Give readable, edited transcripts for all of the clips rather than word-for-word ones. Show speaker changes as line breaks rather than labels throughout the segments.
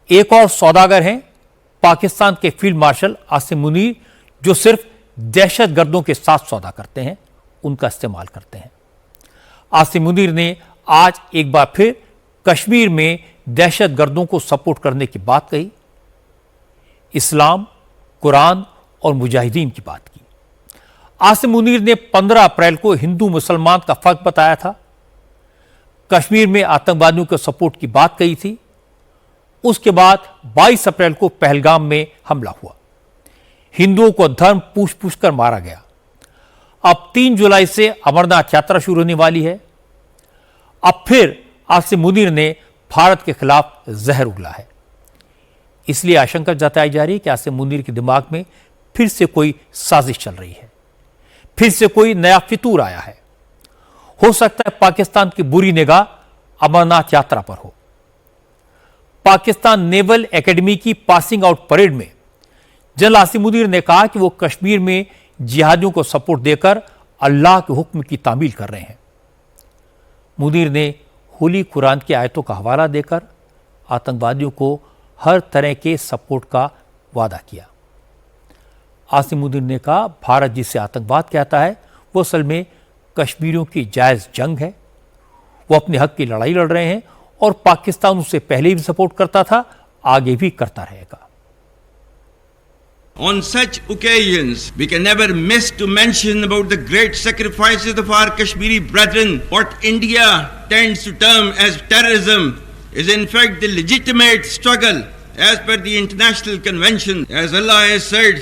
एक और सौदागर हैं पाकिस्तान के फील्ड मार्शल आसिम मुनीर, जो सिर्फ दहशतगर्दों के साथ सौदा करते हैं, उनका इस्तेमाल करते हैं। आसिम मुनीर ने आज एक बार फिर कश्मीर में दहशतगर्दों को सपोर्ट करने की बात कही, इस्लाम, कुरान और मुजाहिदीन की बात की। आसिम मुनीर ने 15 अप्रैल को हिंदू मुसलमान का फर्क बताया था, कश्मीर में आतंकवादियों के सपोर्ट की बात कही थी। उसके बाद 22 अप्रैल को पहलगाम में हमला हुआ, हिंदुओं को धर्म पूछ पूछ कर मारा गया। अब 3 जुलाई से अमरनाथ यात्रा शुरू होने वाली है। अब फिर आसिम मुनीर ने भारत के खिलाफ जहर उगला है। इसलिए आशंका जताई जा रही है कि आसिम मुनीर के दिमाग में फिर से कोई साजिश चल रही है, फिर से कोई नया फितूर आया है। हो सकता है पाकिस्तान की बुरी निगाह अमरनाथ यात्रा पर हो। पाकिस्तान नेवल एकेडमी की पासिंग आउट परेड में जनरल आसिम मुनीर ने कहा कि वो कश्मीर में जिहादियों को सपोर्ट देकर अल्लाह के हुक्म की तामील कर रहे हैं। मुनीर ने होली कुरान की आयतों का हवाला देकर आतंकवादियों को हर तरह के सपोर्ट का वादा किया। आसिम मुनीर ने कहा, भारत जिसे आतंकवाद कहता है वो असल में कश्मीरियों की जायज़ जंग है। वो अपने हक की लड़ाई लड़ रहे हैं और पाकिस्तान उसे पहले भी सपोर्ट करता था, आगे भी करता रहेगा।
On such occasions, we can never miss to mention about the great sacrifices of our Kashmiri brethren. What India tends to term as terrorism is in fact the legitimate struggle as per the international convention. As Allah has said,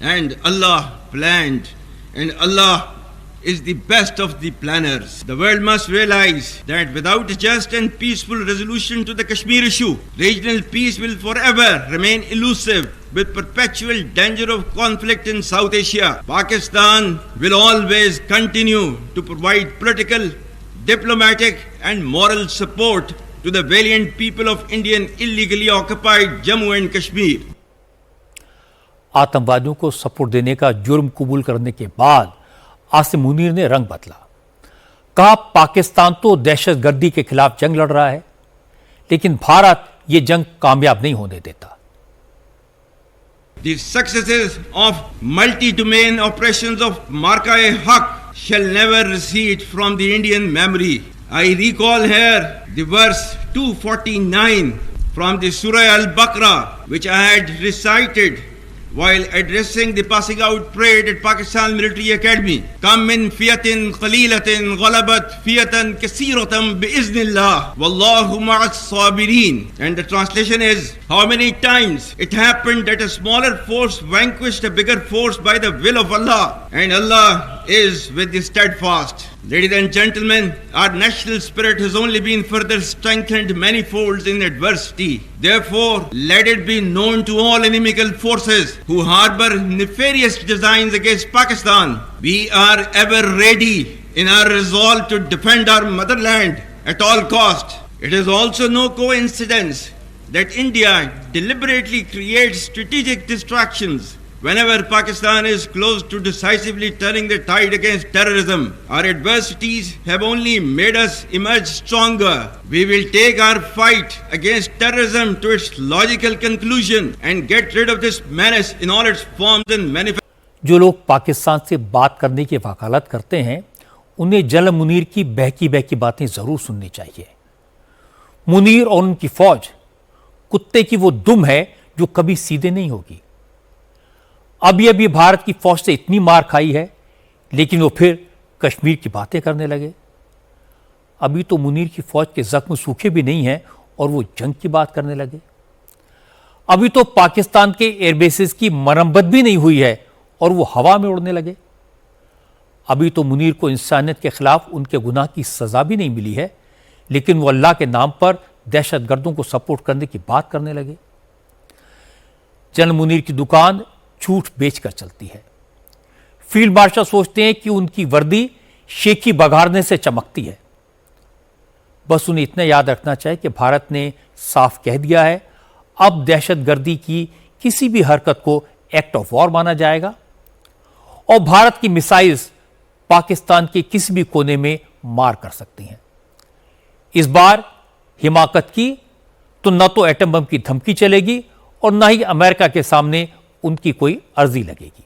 and Allah planned, and Allah is the best of the planners. The world must realize that without a just and peaceful resolution to the Kashmir issue, regional peace will forever remain elusive, with perpetual danger of conflict in South Asia. Pakistan will always continue to provide political, diplomatic and moral support to the valiant people of Indian illegally occupied Jammu and Kashmir.
आतंकवादियों को support देने का जुर्म कबूल करने के बाद आसिम मुनीर ने रंग बदला। कहा, पाकिस्तान तो दहशतगर्दी के खिलाफ जंग लड़ रहा है, लेकिन भारत ये जंग कामयाब नहीं होने देता।
The successes of multi-domain operations of Marka-e-Haq shall never recede from the Indian memory. I recall here the verse 249 from the Surah Al-Baqarah, which I had recited while addressing the passing out parade at Pakistan Military Academy. Kam min fiyatin qalilatin ghalabat fiyatan kaseeratan biiznillah wallahu ma'as sabirin. And the translation is, how many times it happened that a smaller force vanquished a bigger force by the will of Allah, and Allah is with the steadfast. Ladies and gentlemen, our national spirit has only been further strengthened many folds in adversity. Therefore, let it be known to all inimical forces who harbor nefarious designs against Pakistan, we are ever ready in our resolve to defend our motherland at all cost. It is also no coincidence that India deliberately creates strategic distractions whenever Pakistan is close to decisively turning the tide against terrorism. Our adversities have only made us emerge stronger. We will take our fight against terrorism to its logical conclusion and get rid of this menace in all its forms and manifestations.
जो लोग पाकिस्तान से बात करने की वकालत करते हैं, उन्हें जनरल मुनीर की बहकी बहकी बातें जरूर सुननी चाहिए। मुनीर और उनकी फौज कुत्ते की वो दुम है जो कभी सीधे नहीं होगी। अभी भारत की फौज से इतनी मार खाई है, लेकिन वो फिर कश्मीर की बातें करने लगे। अभी तो मुनीर की फौज के जख्म सूखे भी नहीं हैं और वो जंग की बात करने लगे। अभी तो पाकिस्तान के एयरबेसेस की मरम्मत भी नहीं हुई है और वो हवा में उड़ने लगे। अभी तो मुनीर को इंसानियत के खिलाफ उनके गुनाह की सजा भी नहीं मिली है, लेकिन वो अल्लाह के नाम पर दहशतगर्दों को सपोर्ट करने की बात करने लगे। जनरल मुनीर की दुकान झूठ बेचकर चलती है। फील्ड मार्शल सोचते हैं कि उनकी वर्दी शेखी बघारने से चमकती है। बस उन्हें इतना याद रखना चाहिए कि भारत ने साफ कह दिया है, अब दहशतगर्दी की किसी भी हरकत को एक्ट ऑफ वॉर माना जाएगा और भारत की मिसाइल्स पाकिस्तान के किसी भी कोने में मार कर सकती हैं। इस बार हिमाकत की तो न तो एटम बम की धमकी चलेगी और न ही अमेरिका के सामने उनकी कोई अर्जी लगेगी।